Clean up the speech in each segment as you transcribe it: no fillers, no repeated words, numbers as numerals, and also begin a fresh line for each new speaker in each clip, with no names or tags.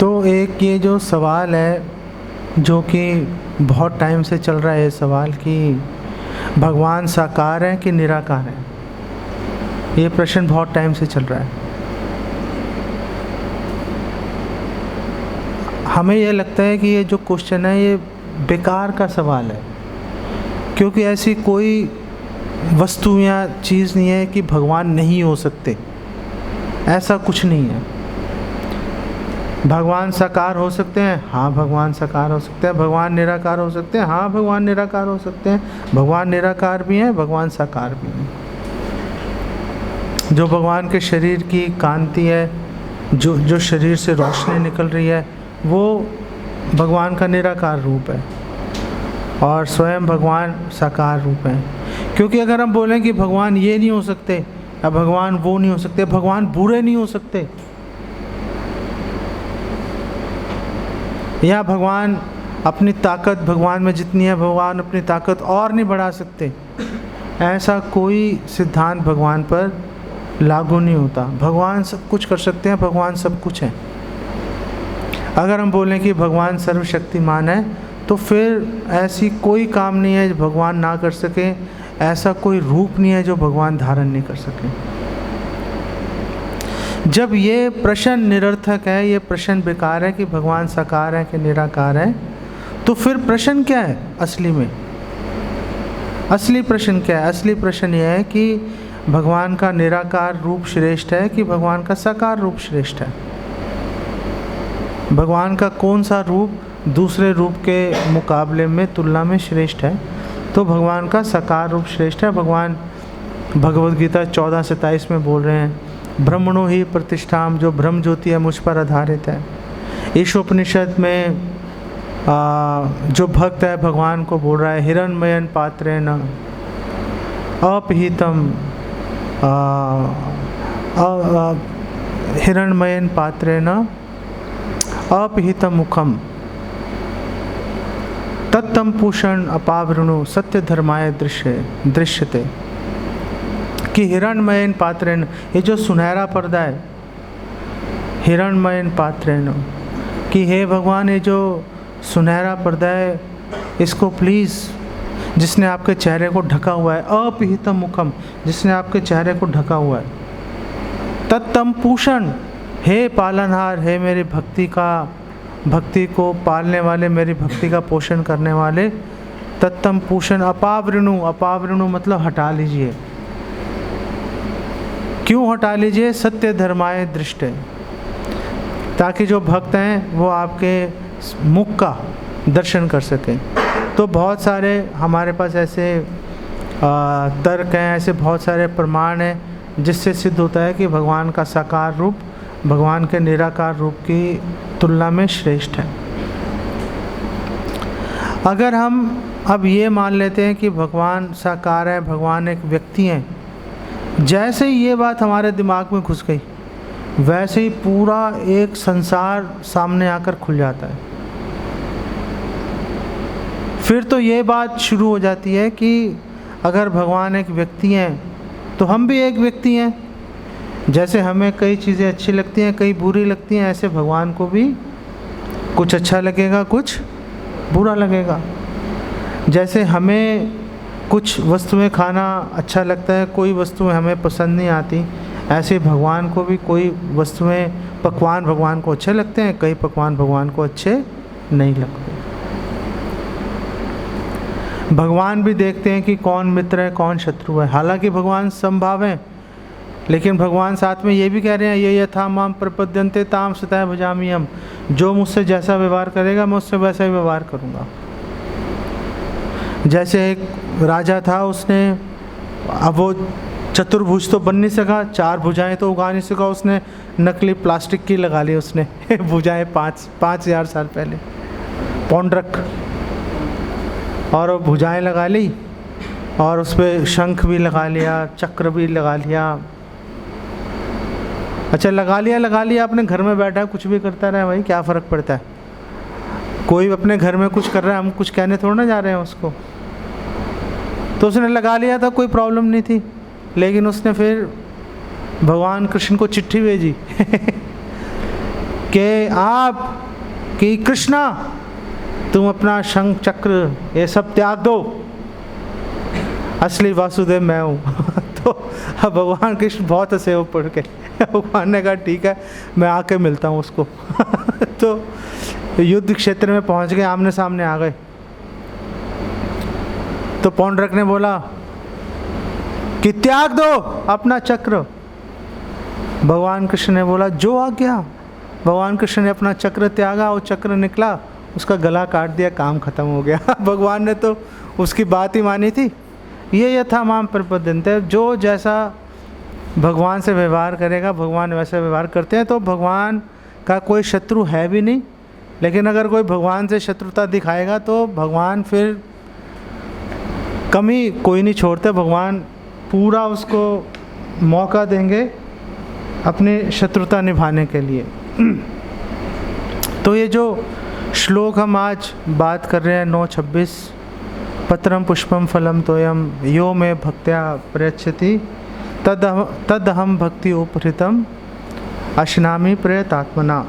तो एक ये जो सवाल है जो कि बहुत टाइम से चल रहा है, ये सवाल कि भगवान साकार है कि निराकार है, ये प्रश्न बहुत टाइम से चल रहा है। हमें ये लगता है कि ये जो क्वेश्चन है ये बेकार का सवाल है, क्योंकि ऐसी कोई वस्तु या चीज़ नहीं है कि भगवान नहीं हो सकते, ऐसा कुछ नहीं है। भगवान साकार हो सकते हैं, हाँ भगवान साकार हो सकते हैं। भगवान निराकार हो सकते हैं, हाँ भगवान निराकार हो सकते हैं। भगवान निराकार भी हैं, भगवान साकार भी हैं। जो भगवान के शरीर की कांति है, जो शरीर से रोशनी निकल रही है, वो भगवान का निराकार रूप है और स्वयं भगवान साकार रूप है। क्योंकि अगर हम बोलें कि भगवान ये नहीं हो सकते या भगवान वो नहीं हो सकते, भगवान बुरे नहीं हो सकते, या भगवान अपनी ताकत, भगवान में जितनी है भगवान अपनी ताकत और नहीं बढ़ा सकते, ऐसा कोई सिद्धांत भगवान पर लागू नहीं होता। भगवान सब कुछ कर सकते हैं, भगवान सब कुछ है। अगर हम बोलें कि भगवान सर्वशक्तिमान है, तो फिर ऐसी कोई काम नहीं है जो भगवान ना कर सके, ऐसा कोई रूप नहीं है जो भगवान धारण नहीं कर सके। जब ये प्रश्न निरर्थक है, ये प्रश्न बेकार है कि भगवान साकार है कि निराकार है, तो फिर प्रश्न क्या है असली में? असली प्रश्न क्या है? असली प्रश्न ये है कि भगवान का निराकार रूप श्रेष्ठ है कि भगवान का साकार रूप श्रेष्ठ है। भगवान का कौन सा रूप दूसरे रूप के मुकाबले में, तुलना में श्रेष्ठ है? तो भगवान का साकार रूप श्रेष्ठ है। भगवान भगवद गीता 14:27 में बोल रहे हैं, ब्रह्मणो ही प्रतिष्ठाम, जो ब्रह्म ज्योति है मुझ पर आधारित है। ईशोपनिषद में जो भक्त है भगवान को बोल रहा है, हिरण्मयन पात्रेण अपहितम, हिरण्मयन पात्रेण अपहितम मुखम तत्तम पूषण अपावृणु सत्य धर्माय दृश्यते। कि हिरण्मयन पात्रेण, ये जो सुनहरा पर्दा है, हिरण्मयन पात्रेण, कि हे भगवान ये जो सुनहरा पर्दा है इसको प्लीज़, जिसने आपके चेहरे को ढका हुआ है, अपहितम मुखम, जिसने आपके चेहरे को ढका हुआ है, तत्तम पूषण, हे पालनहार, हे मेरी भक्ति को पालने वाले, मेरी भक्ति का पोषण करने वाले, तत्तम पूषण अपावृणु, अपावृणु मतलब हटा लीजिए। क्यों हटा लीजिए? सत्य धर्माय दृष्टे, ताकि जो भक्त हैं वो आपके मुख का दर्शन कर सकें। तो बहुत सारे हमारे पास ऐसे तर्क हैं, ऐसे बहुत सारे प्रमाण हैं जिससे सिद्ध होता है कि भगवान का साकार रूप भगवान के निराकार रूप की तुलना में श्रेष्ठ है। अगर हम अब ये मान लेते हैं कि भगवान साकार है, भगवान एक व्यक्ति हैं, जैसे ही ये बात हमारे दिमाग में घुस गई, वैसे ही पूरा एक संसार सामने आकर खुल जाता है। फिर तो ये बात शुरू हो जाती है कि अगर भगवान एक व्यक्ति हैं तो हम भी एक व्यक्ति हैं। जैसे हमें कई चीज़ें अच्छी लगती हैं, कई बुरी लगती हैं, ऐसे भगवान को भी कुछ अच्छा लगेगा, कुछ बुरा लगेगा। जैसे हमें कुछ वस्तुएं खाना अच्छा लगता है, कोई वस्तुएं हमें पसंद नहीं आती, ऐसे भगवान को भी कोई वस्तुएं, पकवान भगवान को अच्छे लगते हैं, कई पकवान भगवान को अच्छे नहीं लगते। भगवान भी देखते हैं कि कौन मित्र है कौन शत्रु है। हालांकि भगवान समभाव हैं, लेकिन भगवान साथ में ये भी कह रहे हैं, ये यथा माम प्रपद्यन्ते ताम सतः भजामि हम, जो मुझसे जैसा व्यवहार करेगा मैं उससे वैसा ही व्यवहार करूँगा। जैसे एक राजा था, उसने, अब वो चतुर्भुज तो बन नहीं सका, 4 भुजाएं तो उगा नहीं सका, उसने नकली प्लास्टिक की लगा ली उसने भुजाएं 5,000 साल पहले, पौंड्रक, और वो भुजाएं लगा ली और उस पर शंख भी लगा लिया, चक्र भी लगा लिया। अच्छा लगा लिया, अपने घर में बैठा कुछ भी करता रहे, भाई क्या फ़र्क पड़ता है? कोई अपने घर में कुछ कर रहा है, हम कुछ कहने थोड़ा ना जा रहे हैं उसको। तो उसने लगा लिया था, कोई प्रॉब्लम नहीं थी, लेकिन उसने फिर भगवान कृष्ण को चिट्ठी भेजी कि आप कि कृष्णा तुम अपना शंख चक्र ये सब त्याग दो, असली वासुदेव मैं हूँ। तो भगवान कृष्ण बहुत हंसे वो पढ़ के। भगवान ने कहा ठीक है, मैं आके मिलता हूँ उसको। तो युद्ध क्षेत्र में पहुँच गए, आमने सामने आ गए। तो पौंड्रक ने बोला कि त्याग दो अपना चक्र। भगवान कृष्ण ने बोला जो आज्ञा। भगवान कृष्ण ने अपना चक्र त्यागा, वो चक्र निकला, उसका गला काट दिया, काम खत्म हो गया। भगवान ने तो उसकी बात ही मानी थी। ये यथा माम प्रपद्यन्ते, जो जैसा भगवान से व्यवहार करेगा भगवान वैसा व्यवहार करते हैं। तो भगवान का कोई शत्रु है भी नहीं, लेकिन अगर कोई भगवान से शत्रुता दिखाएगा तो भगवान फिर कमी कोई नहीं छोड़ते, भगवान पूरा उसको मौका देंगे अपनी शत्रुता निभाने के लिए। तो ये जो श्लोक हम आज बात कर रहे हैं 9:26, पत्रम पुष्पम फलम तोयम यो में भक्त्या प्रयच्छति तदहम भक्ति उपहृतम अश्नामि प्रयतात्मना।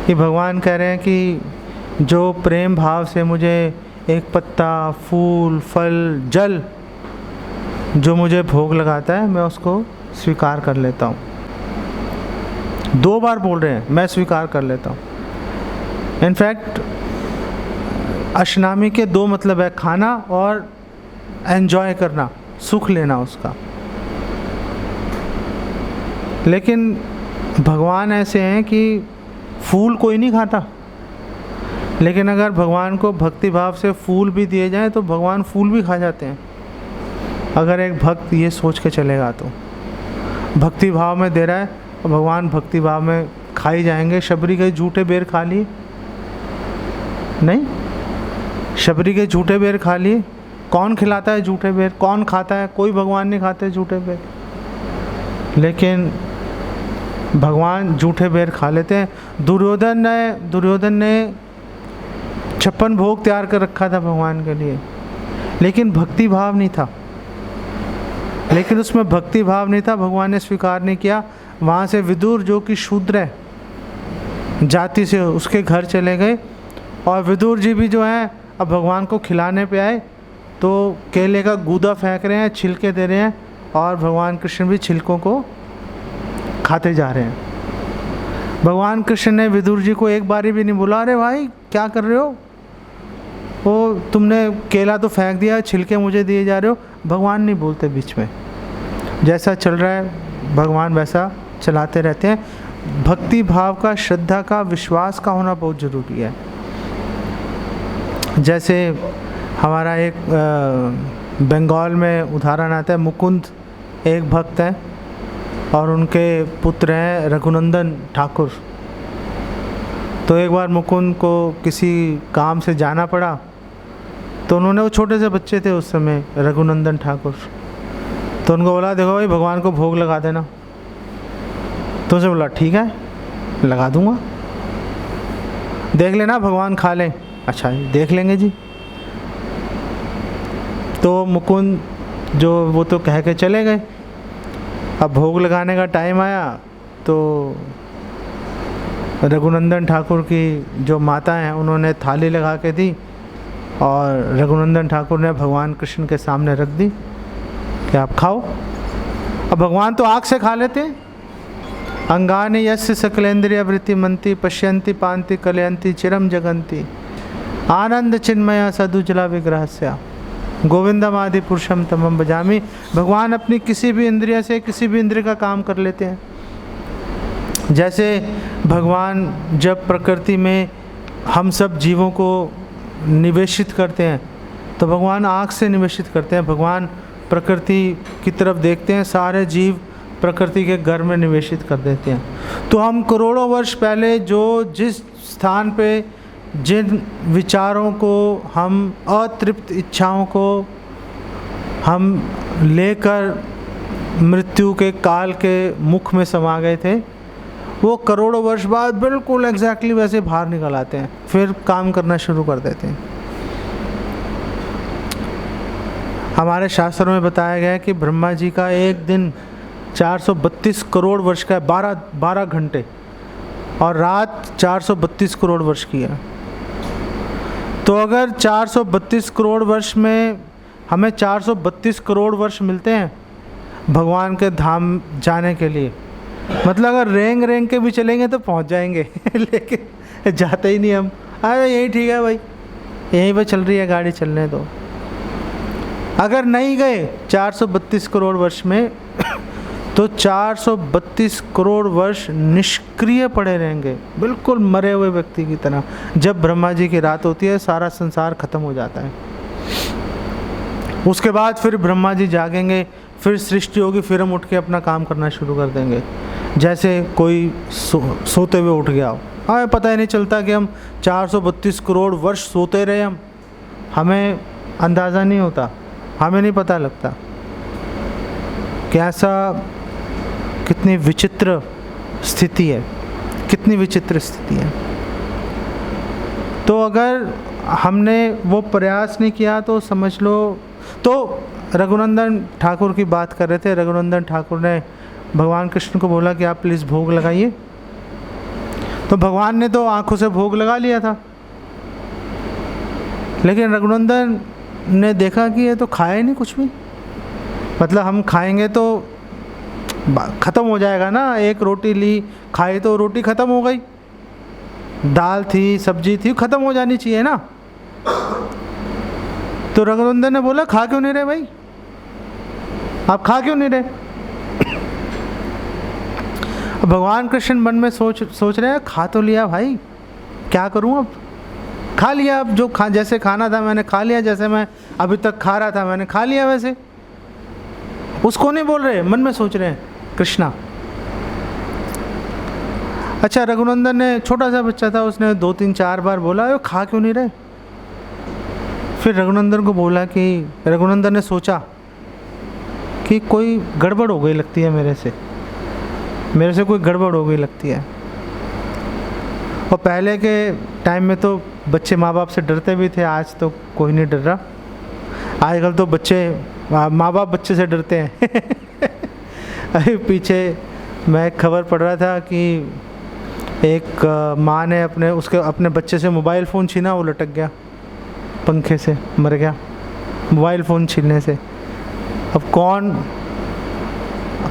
ये भगवान कह रहे हैं कि जो प्रेम भाव से मुझे एक पत्ता, फूल, फल, जल जो मुझे भोग लगाता है मैं उसको स्वीकार कर लेता हूँ। 2 बार बोल रहे हैं मैं स्वीकार कर लेता हूँ। इनफैक्ट अश्नामी के 2 मतलब है, खाना और एंजॉय करना, सुख लेना उसका। लेकिन भगवान ऐसे हैं कि फूल कोई नहीं खाता, लेकिन अगर भगवान को भक्ति भाव से फूल भी दिए जाएं तो भगवान फूल भी खा जाते हैं। अगर एक भक्त ये सोच के चलेगा तो भक्ति भाव में दे रहा है तो भगवान भक्ति भाव में खाई जाएंगे। शबरी के झूठे बेर खा लिए नहीं, शबरी के झूठे बेर खा लिए। कौन खिलाता है झूठे बेर, कौन खाता है? कोई भगवान नहीं खाते झूठे बेर, लेकिन भगवान झूठे बेर खा लेते हैं। दुर्योधन ने 56 भोग तैयार कर रखा था भगवान के लिए, लेकिन भक्ति भाव नहीं था। लेकिन उसमें भक्ति भाव नहीं था, भगवान ने स्वीकार नहीं किया। वहाँ से विदुर जो कि शूद्र है जाति से, उसके घर चले गए। और विदुर जी भी जो हैं अब भगवान को खिलाने पे आए तो केले का गूदा फेंक रहे हैं, छिलके दे रहे हैं, और भगवान कृष्ण भी छिलकों को खाते जा रहे हैं। भगवान कृष्ण ने विदुर जी को एक बारी भी नहीं बोला अरे भाई क्या कर रहे हो, वो तुमने केला तो फेंक दिया, छिलके मुझे दिए जा रहे हो। भगवान नहीं बोलते बीच में, जैसा चल रहा है भगवान वैसा चलाते रहते हैं। भक्ति भाव का, श्रद्धा का, विश्वास का होना बहुत ज़रूरी है। जैसे हमारा एक बंगाल में उदाहरण आता है, मुकुंद एक भक्त हैं और उनके पुत्र हैं रघुनंदन ठाकुर। तो एक बार मुकुंद को किसी काम से जाना पड़ा, तो उन्होंने, वो छोटे से बच्चे थे उस समय रघुनंदन ठाकुर, तो उनको बोला देखो भाई भगवान को भोग लगा देना। तो उसे बोला ठीक है लगा दूंगा, देख लेना भगवान खा लें। अच्छा देख लेंगे जी। तो मुकुंद जो वो तो कह के चले गए। अब भोग लगाने का टाइम आया तो रघुनंदन ठाकुर की जो माता हैं उन्होंने थाली लगा के दी और रघुनंदन ठाकुर ने भगवान कृष्ण के सामने रख दी कि आप खाओ। अब भगवान तो आँख से खा लेते हैं। अंगानि यस्य सकलेन्द्रिय वृत्ति मंती पश्यन्ति पान्ति कलयन्ति चिरम जगन्ति आनंद चिन्मया सदुजला विग्रहस्या गोविंदम आदि पुरुषम तमम भजामि। भगवान अपनी किसी भी इंद्रिय से किसी भी इंद्रिय का काम कर लेते हैं। जैसे भगवान जब प्रकृति में हम सब जीवों को निवेशित करते हैं तो भगवान आँख से निवेशित करते हैं। भगवान प्रकृति की तरफ देखते हैं, सारे जीव प्रकृति के घर में निवेशित कर देते हैं। तो हम करोड़ों वर्ष पहले जो जिस स्थान पे जिन विचारों को, हम अतृप्त इच्छाओं को हम लेकर मृत्यु के काल के मुख में समा गए थे, वो करोड़ों वर्ष बाद बिल्कुल एग्जैक्टली वैसे बाहर निकल आते हैं, फिर काम करना शुरू कर देते हैं। हमारे शास्त्रों में बताया गया है कि ब्रह्मा जी का एक दिन 432 करोड़ वर्ष का है, 12 घंटे और रात 432 करोड़ वर्ष की है। तो अगर 432 करोड़ वर्ष में हमें 432 करोड़ वर्ष मिलते हैं भगवान के धाम जाने के लिए, मतलब अगर रेंग रेंग के भी चलेंगे तो पहुंच जाएंगे लेकिन जाते ही नहीं हम। अरे यही ठीक है भाई, यहीं पर चल रही है गाड़ी, चलने दो। अगर नहीं गए 432 करोड़ वर्ष में तो 432 करोड़ वर्ष निष्क्रिय पड़े रहेंगे, बिल्कुल मरे हुए व्यक्ति की तरह। जब ब्रह्मा जी की रात होती है सारा संसार खत्म हो जाता है। उसके बाद फिर ब्रह्मा जी जागेंगे, फिर सृष्टि होगी, फिर हम उठ के अपना काम करना शुरू कर देंगे, जैसे कोई सोते हुए उठ गया हो। हमें पता ही नहीं चलता कि हम 432 करोड़ वर्ष सोते रहे, हमें अंदाज़ा नहीं होता, हमें नहीं पता लगता। कैसा, कितनी विचित्र स्थिति है, कितनी विचित्र स्थिति है। तो अगर हमने वो प्रयास नहीं किया तो समझ लो। तो रघुनंदन ठाकुर की बात कर रहे थे, रघुनंदन ठाकुर ने भगवान कृष्ण को बोला कि आप प्लीज़ भोग लगाइए। तो भगवान ने तो आंखों से भोग लगा लिया था, लेकिन रघुनंदन ने देखा कि ये तो खाया ही नहीं कुछ भी, मतलब हम खाएंगे तो ख़त्म हो जाएगा ना। एक रोटी ली, खाई तो रोटी ख़त्म हो गई, दाल थी, सब्जी थी, ख़त्म हो जानी चाहिए ना। तो रघुनंदन ने बोला खा क्यों नहीं रहे भाई, आप खा क्यों नहीं रहे? भगवान कृष्ण मन में सोच रहे हैं, खा तो लिया भाई, क्या करूं अब, खा लिया, अब जो जैसे खाना था मैंने खा लिया, जैसे मैं अभी तक खा रहा था मैंने खा लिया वैसे। उसको नहीं बोल रहे, मन में सोच रहे हैं कृष्णा। अच्छा, रघुनंदन ने, छोटा सा बच्चा था, उसने 2-3-4 बार बोला खा क्यों नहीं रहे। फिर रघुनंदन को बोला कि, रघुनंदन ने सोचा कि कोई गड़बड़ हो गई लगती है मेरे से कोई गड़बड़ हो गई लगती है। और पहले के टाइम में तो बच्चे माँ बाप से डरते भी थे, आज तो कोई नहीं डर रहा। आजकल तो बच्चे, माँ बाप बच्चे से डरते हैं। अभी पीछे मैं एक खबर पढ़ रहा था कि एक माँ ने अपने बच्चे से मोबाइल फ़ोन छीना, वो लटक गया पंखे से, मर गया मोबाइल फ़ोन छीनने से। अब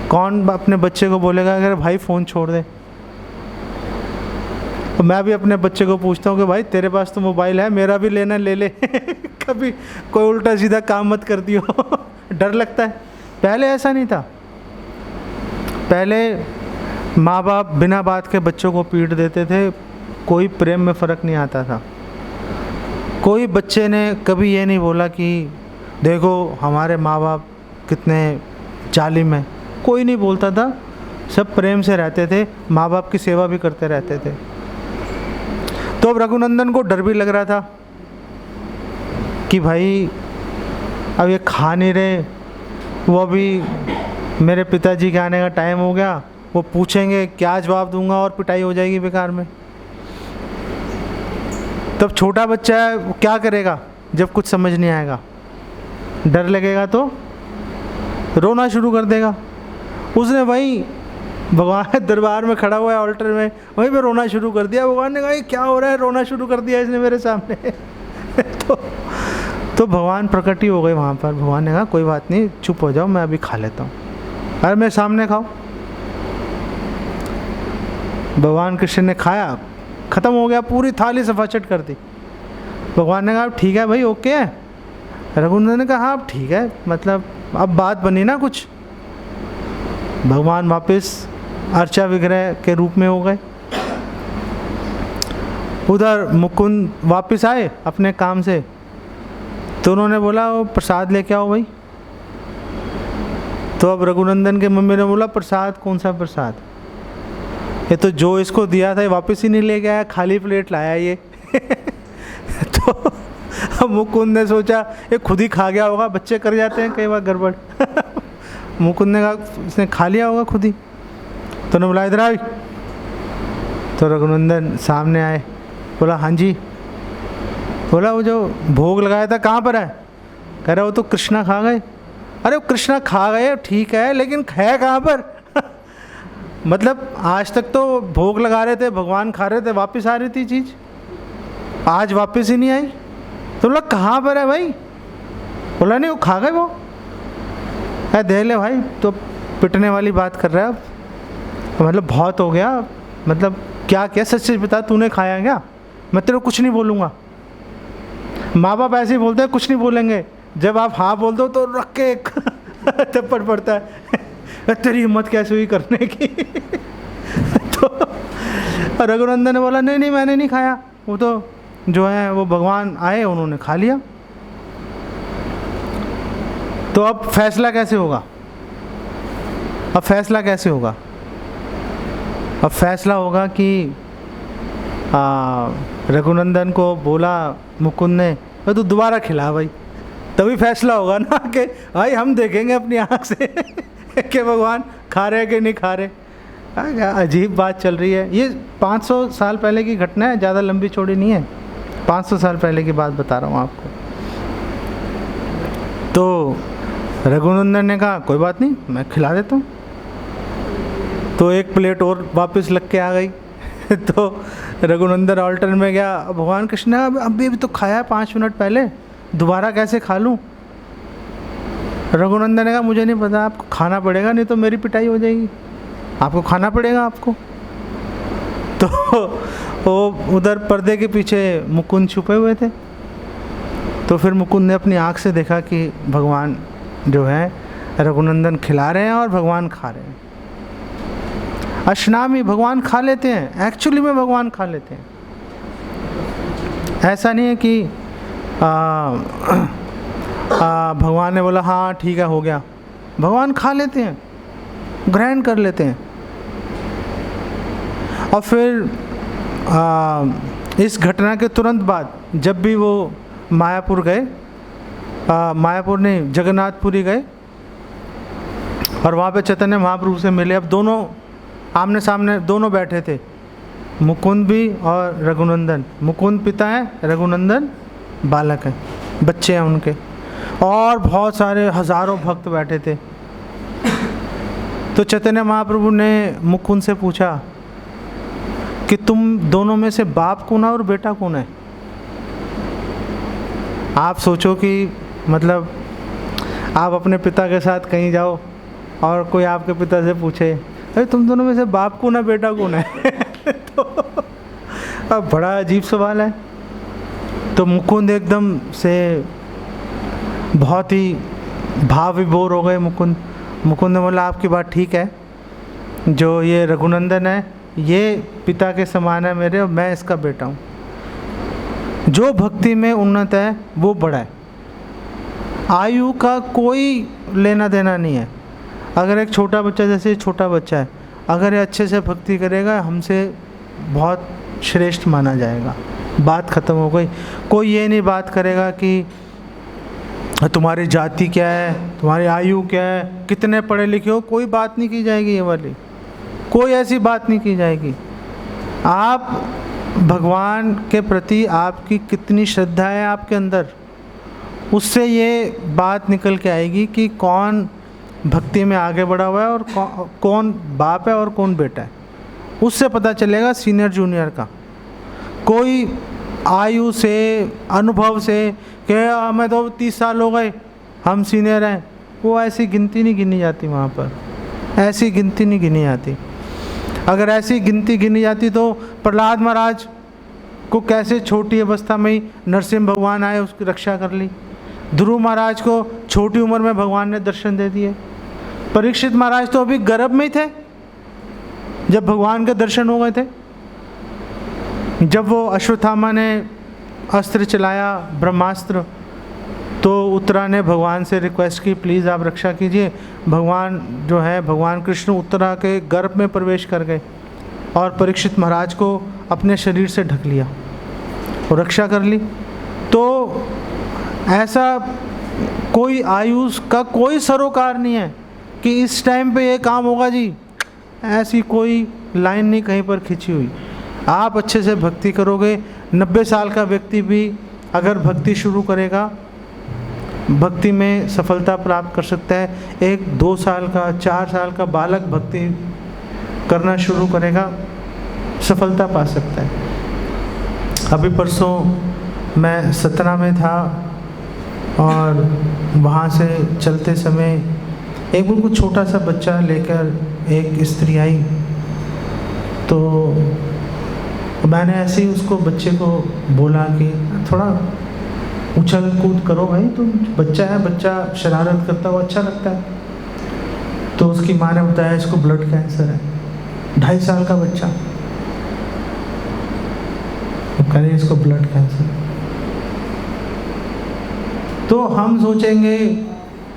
कौन अपने बच्चे को बोलेगा अगर भाई फ़ोन छोड़ दे। तो मैं भी अपने बच्चे को पूछता हूँ कि भाई तेरे पास तो मोबाइल है, मेरा भी लेना ले ले। कभी कोई उल्टा सीधा काम मत कर दियो। डर लगता है। पहले ऐसा नहीं था, पहले माँ बाप बिना बात के बच्चों को पीट देते थे, कोई प्रेम में फ़र्क नहीं आता था। कोई बच्चे ने कभी ये नहीं बोला कि देखो हमारे माँ बाप कितने जालिम हैं, कोई नहीं बोलता था। सब प्रेम से रहते थे, माँ बाप की सेवा भी करते रहते थे। तो अब रघुनंदन को डर भी लग रहा था कि भाई अब ये खा नहीं रहे, वो अभी मेरे पिताजी के आने का टाइम हो गया, वो पूछेंगे क्या जवाब दूंगा और पिटाई हो जाएगी बेकार में। तब छोटा बच्चा है, वो क्या करेगा जब कुछ समझ नहीं आएगा, डर लगेगा तो रोना शुरू कर देगा। उसने वहीं भगवान दरबार में खड़ा हुआ है ऑल्टर में, वहीं पे रोना शुरू कर दिया। भगवान ने कहा ये क्या हो रहा है, रोना शुरू कर दिया इसने मेरे सामने। तो भगवान प्रकट ही हो गए वहाँ पर। भगवान ने कहा कोई बात नहीं, चुप हो जाओ, मैं अभी खा लेता हूँ, अरे मेरे सामने खाओ। भगवान कृष्ण ने खाया, ख़त्म हो गया, पूरी थाली सफाचट कर दी। भगवान ने कहा ठीक है भाई, ओके है। रघुनंदन ने कहा हाँ अब ठीक है, मतलब अब बात बनी ना कुछ। भगवान वापस अर्चा विग्रह के रूप में हो गए। उधर मुकुंद वापस आए अपने काम से, तो उन्होंने बोला वो प्रसाद लेके आओ भाई। तो अब रघुनंदन के मम्मी ने बोला प्रसाद, कौन सा प्रसाद, ये तो जो इसको दिया था ये वापस ही नहीं लेके आया, खाली प्लेट लाया ये। तो अब मुकुंद ने सोचा ये खुद ही खा गया होगा, बच्चे कर जाते हैं कई बार गड़बड़। मुकुंद ने कहा इसने खा लिया होगा खुद ही। तो उन्होंने बोला इधर आ। तो रघुनंदन सामने आए, बोला हाँ जी। बोला वो जो भोग लगाया था कहाँ पर है? कह रहा वो तो कृष्णा खा गए। अरे वो कृष्णा खा गए ठीक है, लेकिन है कहाँ पर? मतलब आज तक तो भोग लगा रहे थे, भगवान खा रहे थे, वापस आ रही थी चीज़, आज वापस ही नहीं आई। तो बोला कहाँ पर है भाई? बोला नहीं, वो खा गए वो। है दे ले भाई, तो पिटने वाली बात कर रहा है अब। मतलब बहुत हो गया, मतलब क्या क्या, सच सच बता, तूने खाया क्या? मैं तेरे को कुछ नहीं बोलूँगा। माँ बाप ऐसे ही बोलते हैं, कुछ नहीं बोलेंगे। जब आप हाँ बोल दो तो रख के एक थप्पड़ पड़ता है, तेरी हिम्मत कैसे हुई करने की। तो रघुनंदन ने बोला नहीं नहीं मैंने नहीं खाया, वो तो जो है वो भगवान आए उन्होंने खा लिया। तो अब फैसला कैसे होगा? अब फैसला कैसे होगा? अब फैसला होगा कि रघुनंदन को बोला मुकुंद ने, तो दोबारा खिला भाई, तभी फैसला होगा ना कि भाई हम देखेंगे अपनी आँख से कि भगवान खा रहे कि नहीं खा रहे। अजीब बात चल रही है। ये 500 साल पहले की घटना है, ज़्यादा लंबी चौड़ी नहीं है, 500 साल पहले की बात बता रहा हूँ आपको। तो रघुनंदन ने कहा कोई बात नहीं, मैं खिला देता हूँ। तो एक प्लेट और वापस लग के आ गई। तो रघुनंदन ऑल्टर में गया, भगवान कृष्ण ने अभी तो खाया 5 मिनट पहले, दोबारा कैसे खा लूँ? रघुनंदन ने कहा मुझे नहीं पता, आपको खाना पड़ेगा, नहीं तो मेरी पिटाई हो जाएगी, आपको खाना पड़ेगा आपको। तो वो उधर पर्दे के पीछे मुकुंद छुपे हुए थे। तो फिर मुकुंद ने अपनी आँख से देखा कि भगवान जो है रघुनंदन खिला रहे हैं और भगवान खा रहे हैं। अशनामी भगवान खा लेते हैं, एक्चुअली में भगवान खा लेते हैं। ऐसा नहीं है कि भगवान ने बोला हाँ ठीक है हो गया, भगवान खा लेते हैं, ग्रहण कर लेते हैं। और फिर इस घटना के तुरंत बाद जब भी वो मायापुर गए, मायापुर नहीं जगन्नाथपुरी गए और वहाँ पे चैतन्य महाप्रभु से मिले। अब दोनों आमने सामने दोनों बैठे थे, मुकुंद भी और रघुनंदन। मुकुंद पिता है, रघुनंदन बालक है, बच्चे हैं उनके। और बहुत सारे हजारों भक्त बैठे थे। तो चैतन्य महाप्रभु ने मुकुंद से पूछा कि तुम दोनों में से बाप कौन है और बेटा कौन है? आप सोचो कि मतलब आप अपने पिता के साथ कहीं जाओ और कोई आपके पिता से पूछे अरे तुम दोनों में से बाप कौन है बेटा कौन है? तो अब बड़ा अजीब सवाल है। तो मुकुंद एकदम से बहुत ही भाव विभोर हो गए। मुकुंद ने बोला आपकी बात ठीक है, जो ये रघुनंदन है ये पिता के समान है मेरे और मैं इसका बेटा हूँ। जो भक्ति में उन्नत है वो बड़ा है, आयु का कोई लेना देना नहीं है। अगर एक छोटा बच्चा, जैसे छोटा बच्चा है, अगर ये अच्छे से भक्ति करेगा हमसे बहुत श्रेष्ठ माना जाएगा, बात ख़त्म हो गई। कोई ये नहीं बात करेगा कि तुम्हारी जाति क्या है, तुम्हारी आयु क्या है, कितने पढ़े लिखे हो, कोई बात नहीं की जाएगी। ये वाली कोई ऐसी बात नहीं की जाएगी। आप भगवान के प्रति आपकी कितनी श्रद्धा है आपके अंदर, उससे ये बात निकल के आएगी कि कौन भक्ति में आगे बढ़ा हुआ है और कौन बाप है और कौन बेटा है। उससे पता चलेगा सीनियर जूनियर का। कोई आयु से, अनुभव से कि हमें तो 30 साल हो गए हम सीनियर हैं, वो ऐसी गिनती नहीं गिनी जाती वहाँ पर, ऐसी गिनती नहीं गिनी जाती। अगर ऐसी गिनती गिनी जाती तो प्रहलाद महाराज को कैसे छोटी अवस्था में ही नरसिंह भगवान आए, उसकी रक्षा कर ली। ध्रुव महाराज को छोटी उम्र में भगवान ने दर्शन दे दिए। परीक्षित महाराज तो अभी गर्भ में ही थे जब भगवान के दर्शन हो गए थे। जब वो अश्वत्थामा ने अस्त्र चलाया, ब्रह्मास्त्र, तो उत्तरा ने भगवान से रिक्वेस्ट की प्लीज़ आप रक्षा कीजिए। भगवान जो है, भगवान कृष्ण उत्तरा के गर्भ में प्रवेश कर गए और परीक्षित महाराज को अपने शरीर से ढक लिया और रक्षा कर ली। तो ऐसा कोई आयु का कोई सरोकार नहीं है कि इस टाइम पे ये काम होगा जी, ऐसी कोई लाइन नहीं कहीं पर खिंची हुई। आप अच्छे से भक्ति करोगे, 90 साल का व्यक्ति भी अगर भक्ति शुरू करेगा, भक्ति में सफलता प्राप्त कर सकता है। 1-2 साल का, 4 साल का बालक भक्ति करना शुरू करेगा, सफलता पा सकता है। अभी परसों मैं सतना में था और वहाँ से चलते समय एक बिल्कुल छोटा सा बच्चा लेकर एक स्त्री आई, तो मैंने ऐसे ही उसको बच्चे को बोला कि थोड़ा उछल कूद करो भाई, तुम बच्चा है, बच्चा शरारत करता हुआ अच्छा लगता है। तो उसकी माँ ने बताया इसको ब्लड कैंसर है, 2.5 साल का बच्चा, वो कह रहे इसको ब्लड कैंसर। तो हम सोचेंगे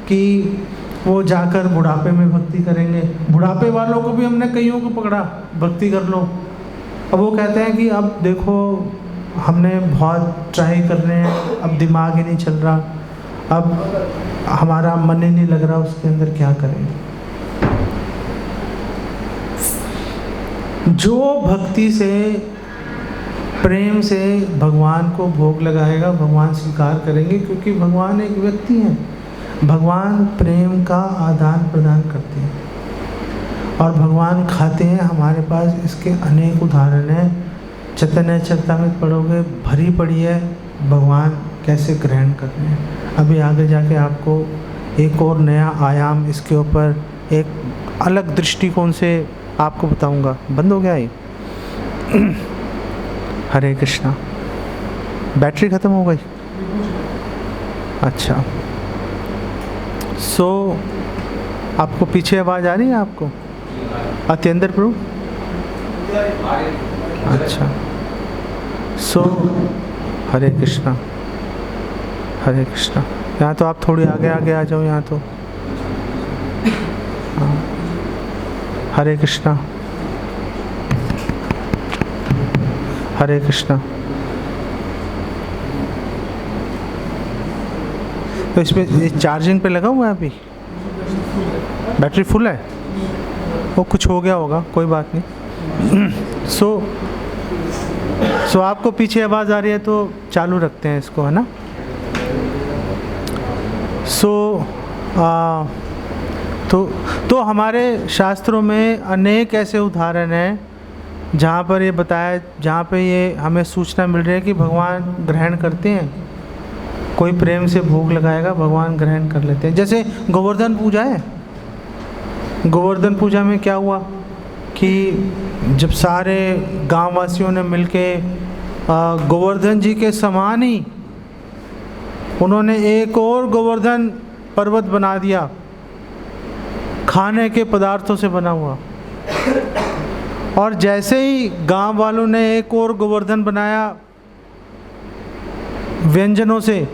कि वो जाकर बुढ़ापे में भक्ति करेंगे। बुढ़ापे वालों को भी हमने कईयों को पकड़ा, भक्ति कर लो। अब वो कहते हैं कि अब देखो हमने बहुत ट्राई कर रहे हैं, अब दिमाग ही नहीं चल रहा, अब हमारा मन ही नहीं लग रहा उसके अंदर, क्या करेंगे। जो भक्ति से, प्रेम से भगवान को भोग लगाएगा, भगवान स्वीकार करेंगे, क्योंकि भगवान एक व्यक्ति हैं। भगवान प्रेम का आदान प्रदान करते हैं और भगवान खाते हैं। हमारे पास इसके अनेक उदाहरण हैं। चैतन्य चरितामृत पढ़ोगे, भरी पड़ी है भगवान कैसे ग्रहण कर रहे हैं। अभी आगे जाके आपको एक और नया आयाम इसके ऊपर एक अलग दृष्टिकोण से आपको बताऊंगा। बंद हो गया ये? हरे कृष्णा। बैटरी ख़त्म हो गई? अच्छा। आपको पीछे आवाज़ आ रही है आपको? अत्यंतर प्रभु? अच्छा। हरे कृष्णा, हरे कृष्णा। यहाँ तो आप थोड़ी आगे आगे आ जाओ, यहाँ तो। हाँ। हरे कृष्णा, हरे कृष्णा। तो इसमें ये चार्जिंग पे लगा हुआ है अभी? बैटरी फुल है? वो कुछ हो गया होगा, कोई बात नहीं। सो आपको पीछे आवाज़ आ रही है तो चालू रखते हैं इसको, है ना। तो हमारे शास्त्रों में अनेक ऐसे उदाहरण हैं जहाँ पर ये बताया, जहाँ पे ये हमें सूचना मिल रही है कि भगवान ग्रहण करते हैं। कोई प्रेम से भोग लगाएगा, भगवान ग्रहण कर लेते हैं। जैसे गोवर्धन पूजा है। गोवर्धन पूजा में क्या हुआ कि जब सारे गांव वासियों ने मिलके गोवर्धन जी के समान ही उन्होंने एक और गोवर्धन पर्वत बना दिया, खाने के पदार्थों से बना हुआ। और जैसे ही गांव वालों ने एक और गोवर्धन बनाया व्यंजनों से,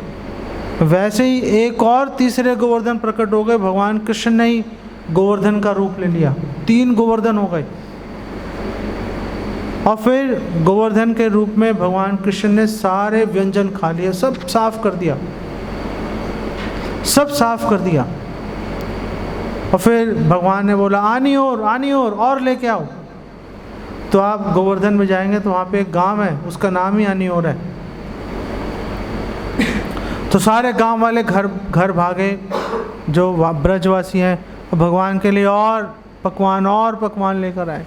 वैसे ही एक और तीसरे गोवर्धन प्रकट हो गए। भगवान कृष्ण ने ही गोवर्धन का रूप ले लिया, 3 गोवर्धन हो गए। और फिर गोवर्धन के रूप में भगवान कृष्ण ने सारे व्यंजन खा लिए, सब साफ कर दिया, सब साफ कर दिया। और फिर भगवान ने बोला आनी और लेके आओ। तो आप गोवर्धन में जाएंगे तो वहाँ पे एक गांव है, उसका नाम ही आनी और है। तो सारे गांव वाले घर भागे जो ब्रजवासी हैं, भगवान के लिए और पकवान लेकर आए।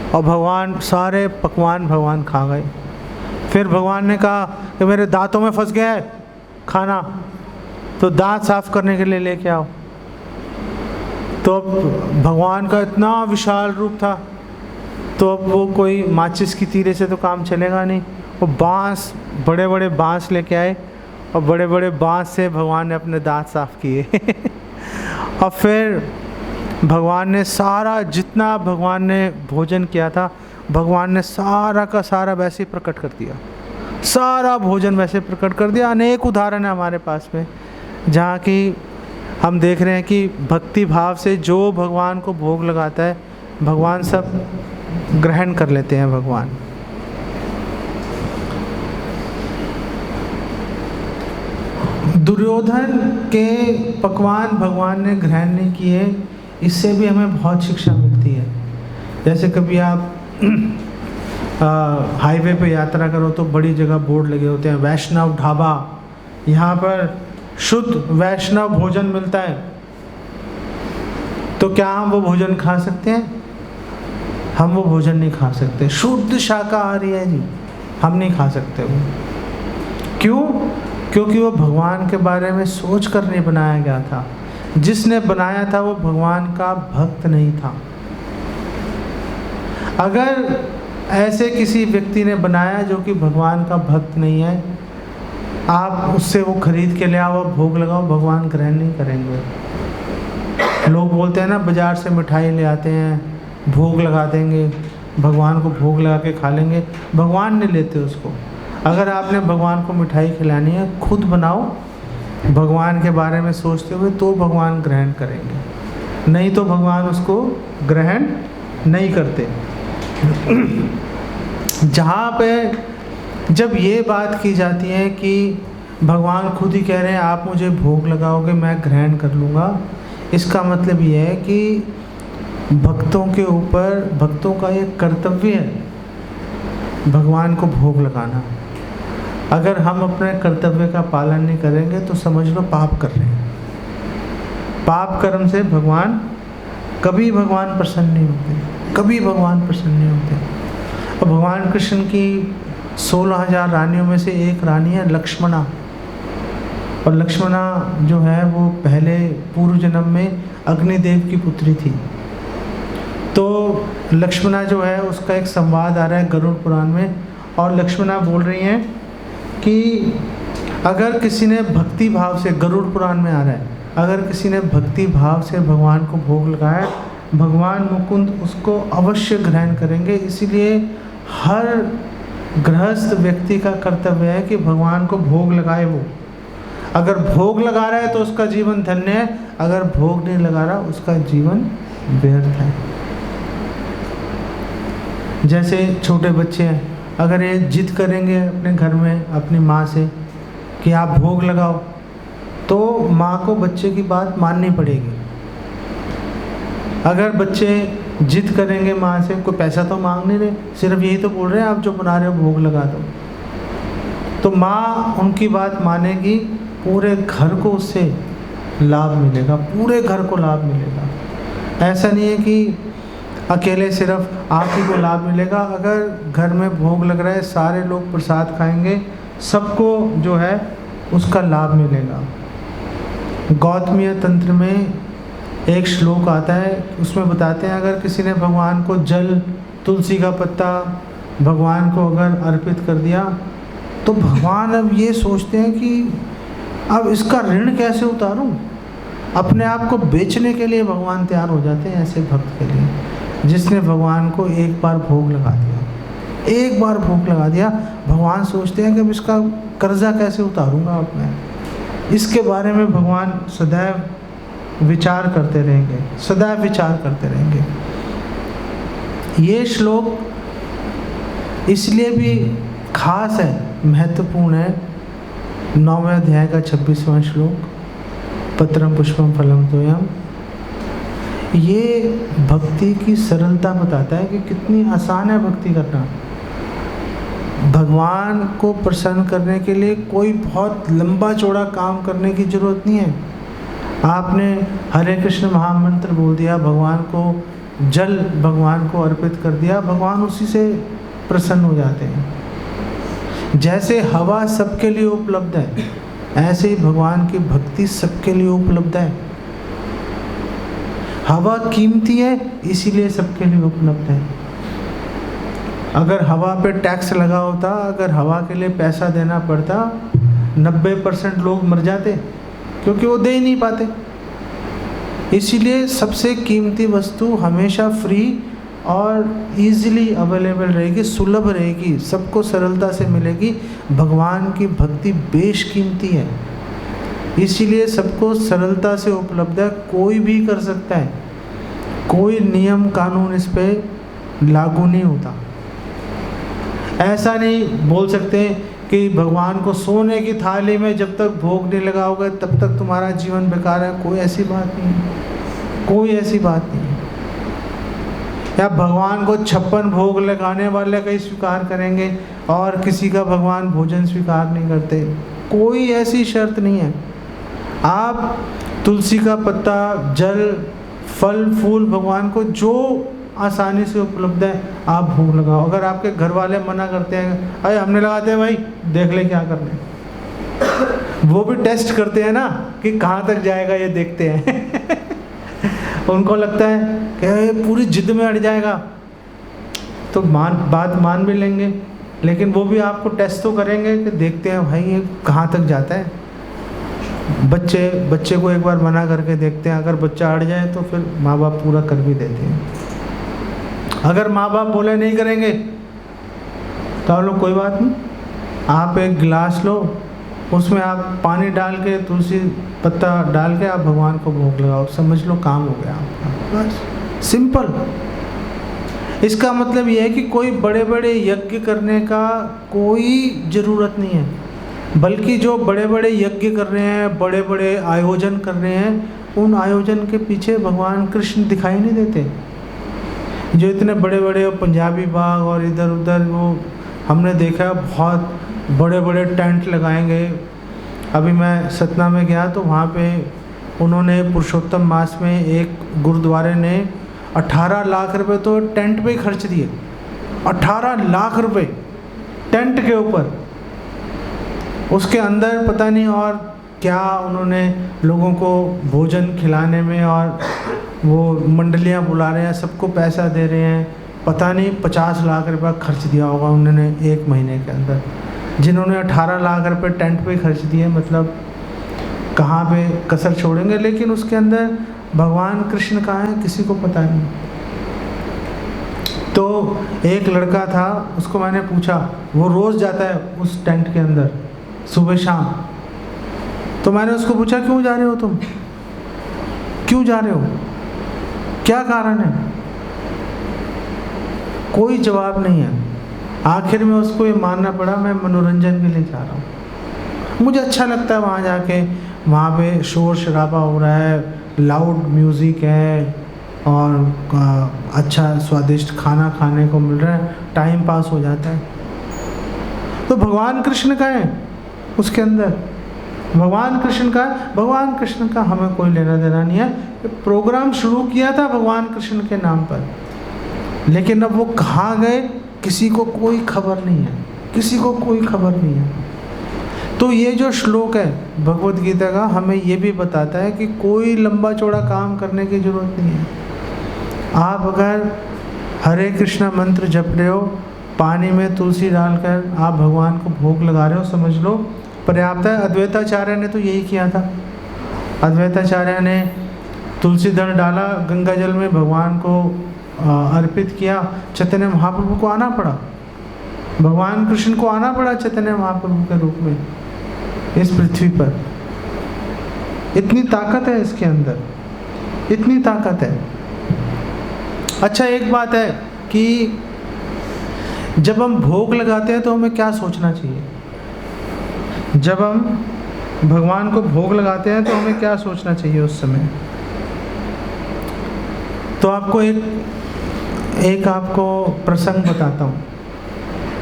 और भगवान सारे पकवान भगवान खा गए। फिर भगवान ने कहा कि मेरे दांतों में फंस गया है खाना, तो दांत साफ करने के लिए लेके आओ। तो भगवान का इतना विशाल रूप था, तो अब वो कोई माचिस की तीरे से तो काम चलेगा नहीं। वो बांस, बड़े बड़े बांस लेके आए और बड़े बड़े बांस से भगवान ने अपने दांत साफ किए। और फिर भगवान ने सारा, जितना भगवान ने भोजन किया था, भगवान ने सारा का सारा वैसे ही प्रकट कर दिया, सारा भोजन वैसे प्रकट कर दिया। अनेक उदाहरण है हमारे पास में जहाँ की हम देख रहे हैं कि भक्ति भाव से जो भगवान को भोग लगाता है, भगवान सब ग्रहण कर लेते हैं। भगवान दुर्योधन के पकवान भगवान ने ग्रहण नहीं किए, इससे भी हमें बहुत शिक्षा मिलती है। जैसे कभी आप हाईवे पे यात्रा करो तो बड़ी जगह बोर्ड लगे होते हैं, वैष्णव ढाबा, यहाँ पर शुद्ध वैष्णव भोजन मिलता है। तो क्या हम वो भोजन खा सकते हैं? हम वो भोजन नहीं खा सकते। शुद्ध शाकाहारी है जी, हम नहीं खा सकते वो। क्यों? क्योंकि वो भगवान के बारे में सोच कर नहीं बनाया गया था। जिसने बनाया था वो भगवान का भक्त नहीं था। अगर ऐसे किसी व्यक्ति ने बनाया जो कि भगवान का भक्त नहीं है, आप उससे वो खरीद के ले आओ, भोग लगाओ, भगवान ग्रहण नहीं करेंगे। लोग बोलते हैं ना, बाज़ार से मिठाई ले आते हैं, भोग लगा देंगे, भगवान को भोग लगा के खा लेंगे। भगवान नहीं लेते उसको। अगर आपने भगवान को मिठाई खिलानी है, खुद बनाओ भगवान के बारे में सोचते हुए, तो भगवान ग्रहण करेंगे, नहीं तो भगवान उसको ग्रहण नहीं करते। जहाँ पे जब ये बात की जाती है कि भगवान खुद ही कह रहे हैं आप मुझे भोग लगाओगे मैं ग्रहण कर लूँगा, इसका मतलब ये है कि भक्तों के ऊपर, भक्तों का ये कर्तव्य है भगवान को भोग लगाना। अगर हम अपने कर्तव्य का पालन नहीं करेंगे तो समझ लो पाप कर रहे हैं। पाप कर्म से भगवान कभी प्रसन्न नहीं होते, कभी भगवान प्रसन्न नहीं होते। और भगवान कृष्ण की 16,000 रानियों में से एक रानी है लक्ष्मणा। और लक्ष्मणा जो है वो पहले पूर्व जन्म में अग्निदेव की पुत्री थी। तो लक्ष्मणा जो है उसका एक संवाद आ रहा है गरुड़ पुराण में, और लक्ष्मणा बोल रही हैं कि अगर किसी ने भक्ति भाव से, गरुड़ पुराण में आ रहा है, अगर किसी ने भक्ति भाव से भगवान को भोग लगाया, भगवान मुकुंद उसको अवश्य ग्रहण करेंगे। इसीलिए हर गृहस्थ व्यक्ति का कर्तव्य है कि भगवान को भोग लगाए। वो अगर भोग लगा रहा है तो उसका जीवन धन्य है, अगर भोग नहीं लगा रहा उसका जीवन व्यर्थ है। जैसे छोटे बच्चे हैं, अगर ये जिद करेंगे अपने घर में अपनी माँ से कि आप भोग लगाओ, तो माँ को बच्चे की बात माननी पड़ेगी। अगर बच्चे जिद करेंगे माँ से, कोई पैसा तो मांग नहीं रहे, सिर्फ यही तो बोल रहे हैं आप जो बना रहे हो भोग लगा दो, तो माँ उनकी बात मानेगी, पूरे घर को उससे लाभ मिलेगा, पूरे घर को लाभ मिलेगा। ऐसा नहीं है कि अकेले सिर्फ आप ही को लाभ मिलेगा। अगर घर में भोग लग रहा है, सारे लोग प्रसाद खाएंगे, सबको जो है उसका लाभ मिलेगा। गौतमीय तंत्र में एक श्लोक आता है, उसमें बताते हैं अगर किसी ने भगवान को जल, तुलसी का पत्ता भगवान को अगर अर्पित कर दिया, तो भगवान अब ये सोचते हैं कि अब इसका ऋण कैसे उतारूं। अपने आप को बेचने के लिए भगवान तैयार हो जाते हैं ऐसे भक्त के लिए, जिसने भगवान को एक बार भोग लगा दिया, एक बार भोग लगा दिया। भगवान सोचते हैं कि अब इसका कर्जा कैसे उतारूंगा अब मैं। इसके बारे में भगवान सदैव विचार करते रहेंगे, सदैव विचार करते रहेंगे। ये श्लोक इसलिए भी खास है, महत्वपूर्ण है। 9वें अध्याय का 26वां श्लोक, पत्रम पुष्पम फलम तोयम, ये भक्ति की सरलता बताता है कि कितनी आसान है भक्ति करना। भगवान को प्रसन्न करने के लिए कोई बहुत लंबा चौड़ा काम करने की जरूरत नहीं है। आपने हरे कृष्ण महामंत्र बोल दिया, भगवान को जल भगवान को अर्पित कर दिया, भगवान उसी से प्रसन्न हो जाते हैं। जैसे हवा सबके लिए उपलब्ध है, ऐसे ही भगवान की भक्ति सबके लिए उपलब्ध है। हवा कीमती है इसीलिए सबके लिए उपलब्ध है। अगर हवा पे टैक्स लगा होता, अगर हवा के लिए पैसा देना पड़ता, 90% लोग मर जाते, क्योंकि वो दे ही नहीं पाते। इसीलिए सबसे कीमती वस्तु हमेशा फ्री और इजीली अवेलेबल रहेगी, सुलभ रहेगी, सबको सरलता से मिलेगी। भगवान की भक्ति बेशकीमती है, इसीलिए सबको सरलता से उपलब्ध है, कोई भी कर सकता है, कोई नियम कानून इस पे लागू नहीं होता। ऐसा नहीं बोल सकते कि भगवान को सोने की थाली में जब तक भोग नहीं लगाओगे तब तक तुम्हारा जीवन बेकार है, कोई ऐसी बात नहीं है, कोई ऐसी बात नहीं है। या भगवान को 56 भोग लगाने वाले का ही स्वीकार करेंगे और किसी का भगवान भोजन स्वीकार नहीं करते, कोई ऐसी शर्त नहीं है। आप तुलसी का पत्ता, जल, फल फूल भगवान को जो आसानी से उपलब्ध है, आप भोग लगाओ। अगर आपके घर वाले मना करते हैं, अरे हमने लगाते हैं भाई, देख ले क्या करने, वो भी टेस्ट करते हैं ना कि कहाँ तक जाएगा, ये देखते हैं उनको लगता है कि ये पूरी जिद में अड़ जाएगा तो बात मान भी लेंगे, लेकिन वो भी आपको टेस्ट तो करेंगे कि देखते हैं भाई ये कहाँ तक जाता है। बच्चे को एक बार मना करके देखते हैं, अगर बच्चा अड़ जाए तो फिर माँ बाप पूरा कर भी देते हैं। अगर माँ बाप बोले नहीं करेंगे तो आप लोग कोई बात नहीं, आप एक गिलास लो, उसमें आप पानी डाल के तुलसी पत्ता डाल के आप भगवान को भोग लगाओ, समझ लो काम हो गया आपका, बस सिंपल। इसका मतलब ये है कि कोई बड़े बड़े यज्ञ करने का कोई ज़रूरत नहीं है, बल्कि जो बड़े बड़े यज्ञ कर रहे हैं, बड़े बड़े आयोजन कर रहे हैं, उन आयोजन के पीछे भगवान कृष्ण दिखाई नहीं देते। जो इतने बड़े बड़े पंजाबी बाग और इधर उधर, वो हमने देखा बहुत बड़े बड़े टेंट लगाएंगे। अभी मैं सतना में गया तो वहाँ पे उन्होंने पुरुषोत्तम मास में एक गुरुद्वारे ने 18 लाख रुपए तो टेंट पे ही खर्च दिए। 18 लाख रुपए टेंट के ऊपर, उसके अंदर पता नहीं और क्या उन्होंने लोगों को भोजन खिलाने में, और वो मंडलियाँ बुला रहे हैं, सबको पैसा दे रहे हैं, पता नहीं 50 लाख रुपए खर्च दिया होगा उन्होंने एक महीने के अंदर। जिन्होंने 18 लाख रुपए टेंट पे खर्च दिए, मतलब कहाँ पे कसर छोड़ेंगे। लेकिन उसके अंदर भगवान कृष्ण कहाँ है किसी को पता नहीं। तो एक लड़का था, उसको मैंने पूछा, वो रोज़ जाता है उस टेंट के अंदर सुबह शाम। तो मैंने उसको पूछा क्यों जा रहे हो तुम, क्यों जा रहे हो, क्या कारण है? कोई जवाब नहीं है। आखिर में उसको ये मानना पड़ा मैं मनोरंजन के लिए जा रहा हूँ, मुझे अच्छा लगता है वहाँ जाके। वहाँ पे शोर शराबा हो रहा है, लाउड म्यूज़िक है, और अच्छा स्वादिष्ट खाना खाने को मिल रहा है, टाइम पास हो जाता है। तो भगवान कृष्ण का है उसके अंदर, भगवान कृष्ण का, भगवान कृष्ण का हमें कोई लेना देना नहीं है। प्रोग्राम शुरू किया था भगवान कृष्ण के नाम पर, लेकिन अब वो कहाँ गए किसी को कोई खबर नहीं है, किसी को कोई खबर नहीं है। तो ये जो श्लोक है भगवत गीता का, हमें ये भी बताता है कि कोई लंबा चौड़ा काम करने की ज़रूरत नहीं है। आप अगर हरे कृष्णा मंत्र जप रहे हो, पानी में तुलसी डालकर आप भगवान को भोग लगा रहे हो, समझ लो पर्याप्त है। अद्वैताचार्य ने तो यही किया था। अद्वैताचार्य ने तुलसी दल डाला, गंगा जल में भगवान को अर्पित किया। चैतन्य महाप्रभु को आना पड़ा, भगवान कृष्ण को आना पड़ा चैतन्य महाप्रभु के रूप में इस पृथ्वी पर। इतनी ताकत है इसके अंदर, इतनी ताकत है। अच्छा, एक बात है कि जब हम भोग लगाते हैं तो हमें क्या सोचना चाहिए? जब हम भगवान को भोग लगाते हैं तो हमें क्या सोचना चाहिए उस समय? तो आपको एक आपको प्रसंग बताता हूँ।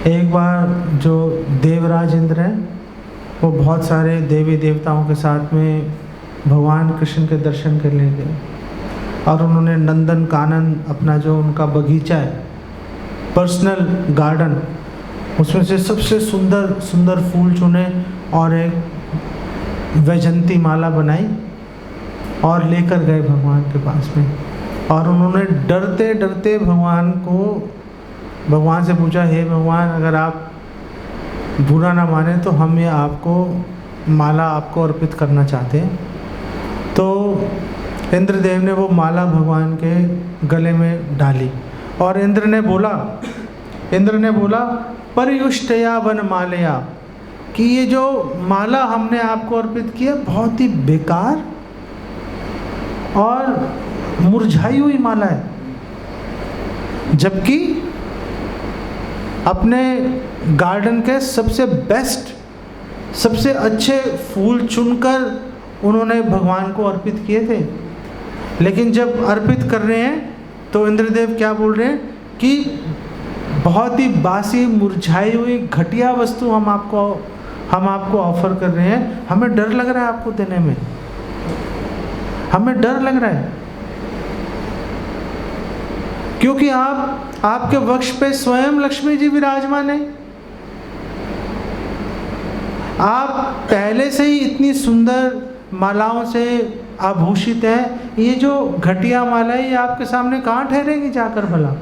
एक बार जो देवराज इंद्र हैं, वो बहुत सारे देवी देवताओं के साथ में भगवान कृष्ण के दर्शन करने गए, और उन्होंने नंदन कानन अपना जो उनका बगीचा है, पर्सनल गार्डन, उसमें से सबसे सुंदर सुंदर फूल चुने और एक वैजंती माला बनाई और लेकर गए भगवान के पास में। और उन्होंने डरते डरते भगवान से पूछा, हे भगवान, अगर आप बुरा ना माने तो हम ये आपको माला आपको अर्पित करना चाहते हैं। तो इंद्रदेव ने वो माला भगवान के गले में डाली, और इंद्र ने बोला परियुष्टया वन मालया, कि ये जो माला हमने आपको अर्पित किया बहुत ही बेकार और मुरझाई हुई माला है, जबकि अपने गार्डन के सबसे बेस्ट, सबसे अच्छे फूल चुनकर उन्होंने भगवान को अर्पित किए थे। लेकिन जब अर्पित कर रहे हैं तो इंद्रदेव क्या बोल रहे हैं कि बहुत ही बासी, मुरझाई हुई, घटिया वस्तु हम आपको ऑफर कर रहे हैं, हमें डर लग रहा है आपको देने में, हमें डर लग रहा है। क्योंकि आपके वक्ष पे स्वयं लक्ष्मी जी विराजमान है। आप पहले से ही इतनी सुंदर मालाओं से आभूषित है, ये जो घटिया माला है ये आपके सामने कहाँ ठहरेगी जाकर भला।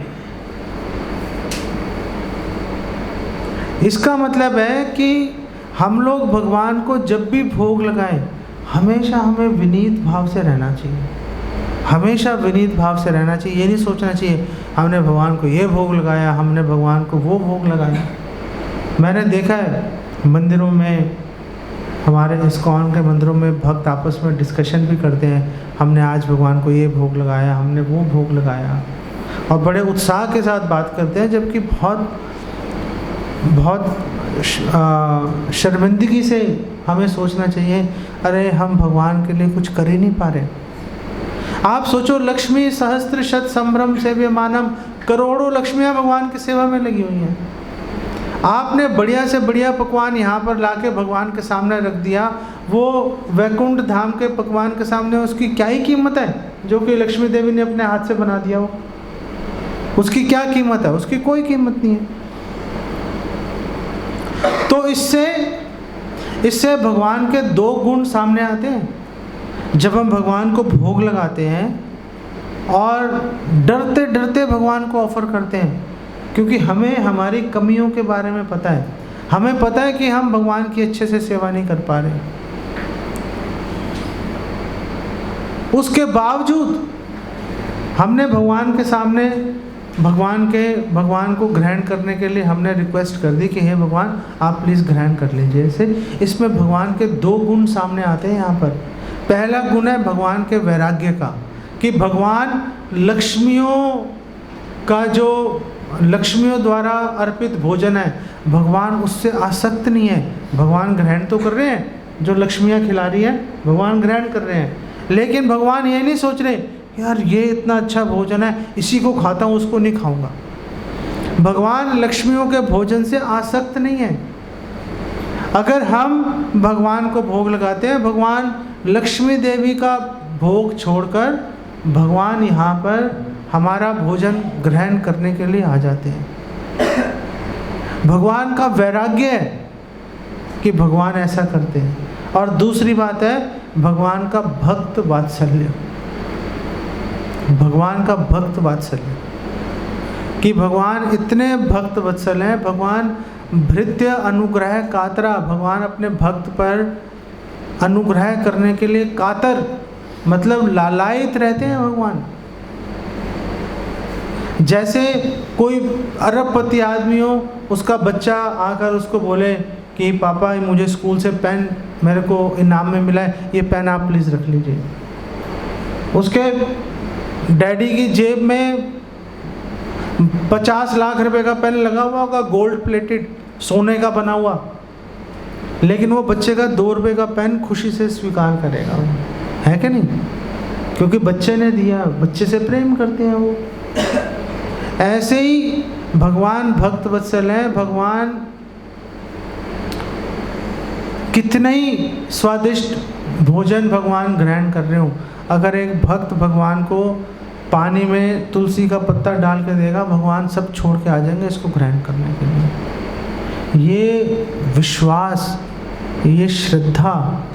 इसका मतलब है कि हम लोग भगवान को जब भी भोग लगाएं, हमेशा हमें विनीत भाव से रहना चाहिए, हमेशा विनीत भाव से रहना चाहिए। ये नहीं सोचना चाहिए हमने भगवान को ये भोग लगाया, हमने भगवान को वो भोग लगाया। मैंने देखा है मंदिरों में, हमारे इस्कॉन के मंदिरों में भक्त आपस में डिस्कशन भी करते हैं, हमने आज भगवान को ये भोग लगाया, हमने वो भोग लगाया, और बड़े उत्साह के साथ बात करते हैं, जबकि बहुत शर्मिंदगी से हमें सोचना चाहिए, अरे हम भगवान के लिए कुछ कर ही नहीं पा रहे। आप सोचो, लक्ष्मी सहस्त्र शत संभ्रम सेव्यमानम, करोड़ों लक्ष्मियाँ भगवान की सेवा में लगी हुई हैं। आपने बढ़िया से बढ़िया पकवान यहाँ पर लाके भगवान के सामने रख दिया, वो वैकुंठ धाम के पकवान के सामने उसकी क्या ही कीमत है, जो कि लक्ष्मी देवी ने अपने हाथ से बना दिया हो, उसकी क्या कीमत है? उसकी कोई कीमत नहीं है। तो इससे भगवान के दो गुण सामने आते हैं। जब हम भगवान को भोग लगाते हैं और डरते डरते भगवान को ऑफर करते हैं, क्योंकि हमें हमारी कमियों के बारे में पता है, हमें पता है कि हम भगवान की अच्छे से सेवा नहीं कर पा रहे, उसके बावजूद हमने भगवान के सामने भगवान को ग्रहण करने के लिए हमने रिक्वेस्ट कर दी कि हे भगवान आप प्लीज़ ग्रहण कर लीजिए इसे। इसमें भगवान के दो गुण सामने आते हैं यहाँ पर। पहला गुण है भगवान के वैराग्य का, कि भगवान लक्ष्मियों द्वारा अर्पित भोजन है, भगवान उससे आसक्त नहीं है। भगवान ग्रहण तो कर रहे हैं, जो लक्ष्मियाँ खिला रही हैं भगवान ग्रहण कर रहे हैं, लेकिन भगवान ये नहीं सोच रहे यार ये इतना अच्छा भोजन है, इसी को खाता हूँ उसको नहीं खाऊंगा। भगवान लक्ष्मियों के भोजन से आसक्त नहीं है। अगर हम भगवान को भोग लगाते हैं, भगवान लक्ष्मी देवी का भोग छोड़कर भगवान यहाँ पर हमारा भोजन ग्रहण करने के लिए आ जाते हैं। भगवान का वैराग्य है कि भगवान ऐसा करते हैं। और दूसरी बात है भगवान का भक्त वात्सल्य, भगवान का भक्त वात्सल्य, कि भगवान इतने भक्त वत्सल हैं, भगवान भृत्य अनुग्रह कातरा, भगवान अपने भक्त पर अनुग्रह करने के लिए कातर, मतलब लालायित रहते हैं भगवान। जैसे कोई अरबपति आदमी हो, उसका बच्चा आकर उसको बोले कि पापा मुझे स्कूल से पेन मेरे को इनाम में मिला है, ये पेन आप प्लीज़ रख लीजिए। उसके डैडी की जेब में 50 लाख रुपए का पेन लगा हुआ होगा, गोल्ड प्लेटेड, सोने का बना हुआ, लेकिन वो बच्चे का 2 रुपये का पेन खुशी से स्वीकार करेगा, है कि नहीं? क्योंकि बच्चे ने दिया, बच्चे से प्रेम करते हैं वो। ऐसे ही भगवान भक्त वत्सल है। भगवान कितने ही स्वादिष्ट भोजन भगवान ग्रहण कर रहे हो, अगर एक भक्त भगवान को पानी में तुलसी का पत्ता डाल के देगा, भगवान सब छोड़ के आ जाएंगे इसको ग्रहण करने के लिए। ये विश्वास, ये श्रद्धा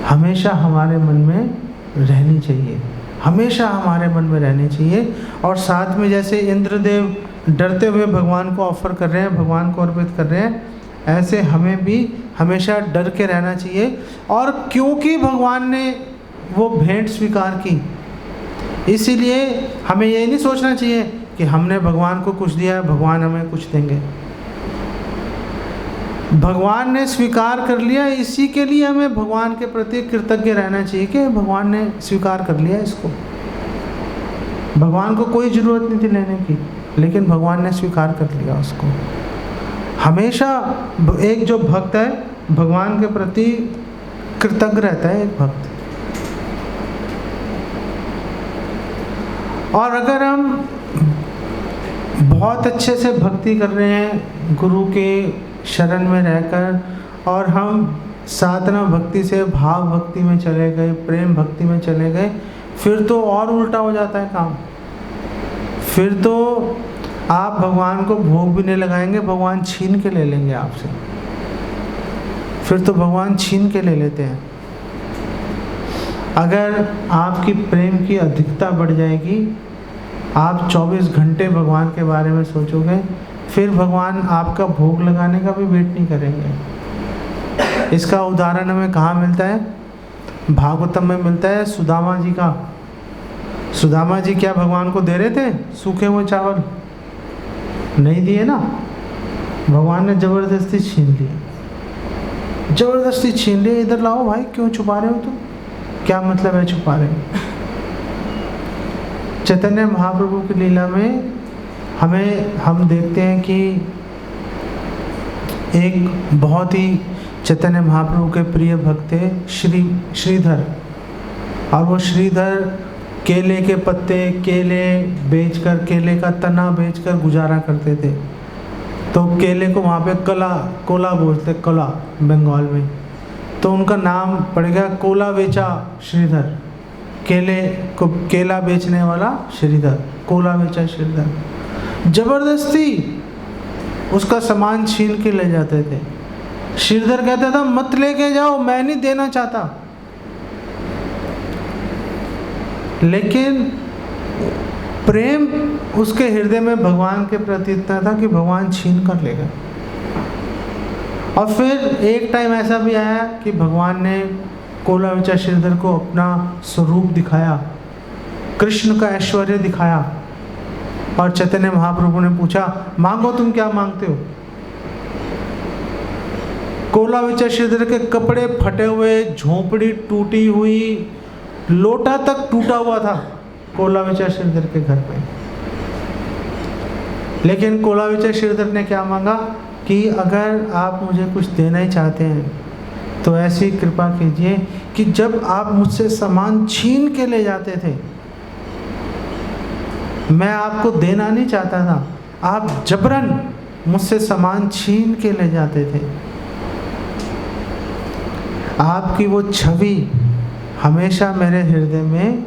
हमेशा हमारे मन में रहनी चाहिए, हमेशा हमारे मन में रहनी चाहिए। और साथ में जैसे इंद्रदेव डरते हुए भगवान को ऑफर कर रहे हैं, भगवान को अर्पित कर रहे हैं, ऐसे हमें भी हमेशा डर के रहना चाहिए। और क्योंकि भगवान ने वो भेंट स्वीकार की, इसीलिए हमें ये नहीं सोचना चाहिए कि हमने भगवान को कुछ दिया, भगवान हमें कुछ देंगे। भगवान ने स्वीकार कर लिया, इसी के लिए हमें भगवान के प्रति कृतज्ञ रहना चाहिए कि भगवान ने स्वीकार कर लिया इसको। भगवान को कोई ज़रूरत नहीं थी लेने की, लेकिन भगवान ने स्वीकार कर लिया उसको। हमेशा एक जो भक्त है भगवान के प्रति कृतज्ञ रहता है एक भक्त। और अगर हम बहुत अच्छे से भक्ति कर रहे हैं गुरु के शरण में रहकर, और हम साधना भक्ति से भाव भक्ति में चले गए, प्रेम भक्ति में चले गए, फिर तो और उल्टा हो जाता है काम। फिर तो आप भगवान को भोग भी नहीं लगाएंगे, भगवान छीन के ले लेंगे आपसे। फिर तो भगवान छीन के ले लेते हैं। अगर आपकी प्रेम की अधिकता बढ़ जाएगी, आप 24 घंटे भगवान के बारे में सोचोगे, फिर भगवान आपका भोग लगाने का भी वेट नहीं करेंगे। इसका उदाहरण हमें कहाँ मिलता है? भागवतम में मिलता है, सुदामा जी का। सुदामा जी क्या भगवान को दे रहे थे सूखे हुए चावल? नहीं दिए ना, भगवान ने जबरदस्ती छीन लिए, जबरदस्ती छीन लिए। इधर लाओ भाई, क्यों छुपा रहे हो तुम? क्या मतलब है छुपा रहे हो? चैतन्य महाप्रभु की लीला में हम देखते हैं कि एक बहुत ही चैतन्य महाप्रभु के प्रिय भक्त थे श्रीधर, और वो श्रीधर केले के पत्ते, केले बेचकर, केले का तना बेचकर गुजारा करते थे। तो केले को वहाँ पे कोला बोलते, कोला बंगाल में, तो उनका नाम पड़ गया कोला बेचा श्रीधर। केले को केला बेचने वाला श्रीधर, कोला बेचा श्रीधर। जबरदस्ती उसका सामान छीन के ले जाते थे। श्रीधर कहता था मत लेके जाओ, मैं नहीं देना चाहता। लेकिन प्रेम उसके हृदय में भगवान के प्रति इतना था कि भगवान छीन कर ले गए। और फिर एक टाइम ऐसा भी आया कि भगवान ने कोला बेचा श्रीधर को अपना स्वरूप दिखाया, कृष्ण का ऐश्वर्य दिखाया, और चैतन्य महाप्रभु ने पूछा मांगो, तुम क्या मांगते हो? कोला बेचा श्रीधर के कपड़े फटे हुए, झोपड़ी टूटी हुई, लोटा तक टूटा हुआ था कोला बेचा श्रीधर के घर पे। लेकिन कोला बेचा श्रीधर ने क्या मांगा कि अगर आप मुझे कुछ देना ही चाहते हैं तो ऐसी कृपा कीजिए कि जब आप मुझसे सामान छीन के ले जाते थे, मैं आपको देना नहीं चाहता था, आप जबरन मुझसे सामान छीन के ले जाते थे। आपकी वो छवि हमेशा मेरे हृदय में,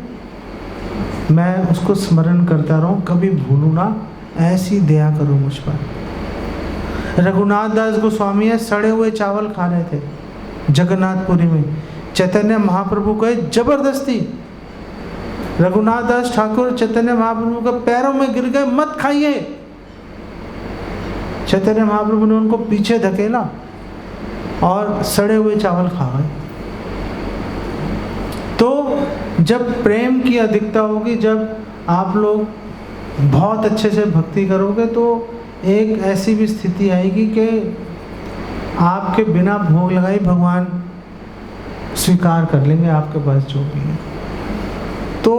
मैं उसको स्मरण करता रहूं, कभी भूलूं ना, ऐसी दया करो मुझ पर। रघुनाथ दास गोस्वामी है, सड़े हुए चावल खा रहे थे जगन्नाथपुरी में। चैतन्य महाप्रभु कहे जबरदस्ती, रघुनाथ दास ठाकुर चैतन्य महाप्रभु के पैरों में गिर गए, मत खाइए। चैतन्य महाप्रभु ने उनको पीछे धकेला और सड़े हुए चावल खा गए। तो जब प्रेम की अधिकता होगी, जब आप लोग बहुत अच्छे से भक्ति करोगे, तो एक ऐसी भी स्थिति आएगी कि आपके बिना भोग लगाए भगवान स्वीकार कर लेंगे आपके पास जो भी है। तो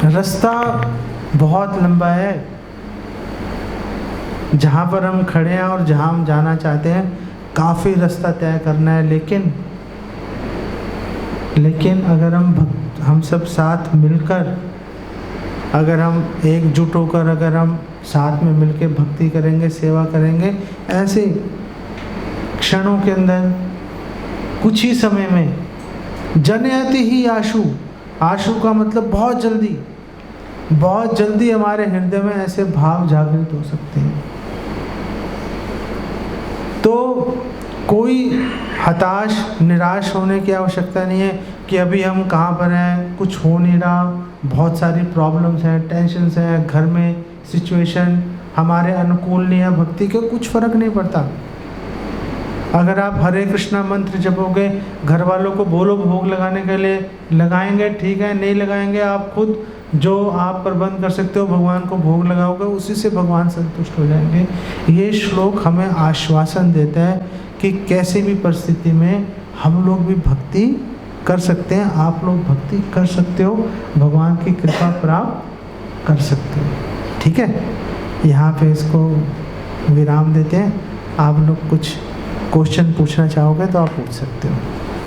रास्ता बहुत लंबा है, जहाँ पर हम खड़े हैं और जहाँ हम जाना चाहते हैं, काफ़ी रास्ता तय करना है। लेकिन अगर हम सब साथ मिलकर, अगर हम एकजुट होकर, अगर हम साथ में मिलकर भक्ति करेंगे, सेवा करेंगे, ऐसे क्षणों के अंदर, कुछ ही समय में, जनयति ही आशु, आशु का मतलब बहुत जल्दी, बहुत जल्दी हमारे हृदय में ऐसे भाव जागृत हो सकते हैं। तो कोई हताश, निराश होने की आवश्यकता नहीं है कि अभी हम कहाँ पर हैं, कुछ हो नहीं रहा, बहुत सारी प्रॉब्लम्स हैं, टेंशन्स हैं, घर में सिचुएशन हमारे अनुकूल नहीं है, भक्ति के कुछ फ़र्क नहीं पड़ता। अगर आप हरे कृष्णा मंत्र जपोगे, घर वालों को बोलो भोग लगाने के लिए, लगाएंगे ठीक है, नहीं लगाएंगे आप खुद जो आप प्रबंध कर सकते हो, भगवान को भोग लगाओगे, उसी से भगवान संतुष्ट हो जाएंगे। ये श्लोक हमें आश्वासन देता है कि कैसी भी परिस्थिति में हम लोग भी भक्ति कर सकते हैं, आप लोग भक्ति कर सकते हो, भगवान की कृपा प्राप्त कर सकते हो। ठीक है, यहाँ पे इसको विराम देते हैं। आप लोग कुछ क्वेश्चन पूछना चाहोगे तो आप पूछ सकते हो।